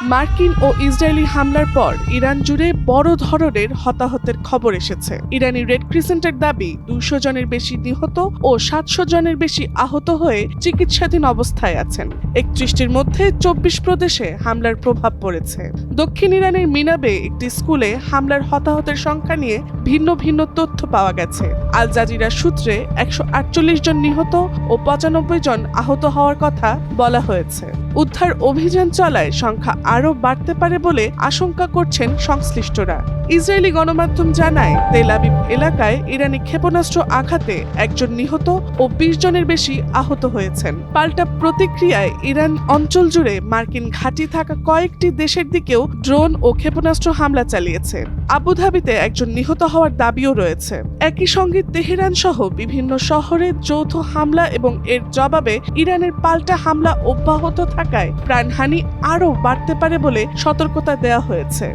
মার্কিন ও ইসরায়েলি হামলার পর ইরান জুড়ে বড় ধরনের হতাহতের খবর এসেছে। ইরানি রেড ক্রিসেন্টের দাবি 200 জনের বেশি নিহত ও 700 জনের বেশি আহত হয়ে চিকিৎসাধীন অবস্থায় আছেন। 31টির মধ্যে 24 প্রদেশে হামলার প্রভাব পড়েছে। দক্ষিণ ইরানের মিনাবে একটি স্কুলে হামলার হতাহতের সংখ্যা নিয়ে ভিন্ন ভিন্ন তথ্য পাওয়া গেছে। আল জাজিরা সূত্রে 148 জন নিহত ও 95 জন আহত হওয়ার কথা বলা হয়েছে। উদ্ধার অভিযান চলায় সংখ্যা আরও বাড়তে পারে বলে আশঙ্কা করছেন সংশ্লিষ্টরা। ইসরায়েলি গণমাধ্যম জানায়, তেল আবিব এলাকায় ইরানি ক্ষেপণাস্ত্র আঘাতে 1 জন নিহত ও 20 জনের বেশি আহত হয়েছেন। পাল্টা প্রতিক্রিয়ায় ইরান অঞ্চল জুড়ে মার্কিন ঘাঁটি থাকা কয়েকটি দেশের দিকেও ড্রোন ও ক্ষেপণাস্ত্র হামলা চালিয়েছে। আবুধাবিতে 1 জন নিহত হওয়ার দাবিও রয়েছে। একই সঙ্গে তেহরান সহ বিভিন্ন শহরে যৌথ হামলা এবং এর জবাবে ইরানের পাল্টা হামলা অব্যাহত থাকায় প্রাণহানি আরও বাড়তে পারে বলে সতর্কতা দেওয়া হয়েছে।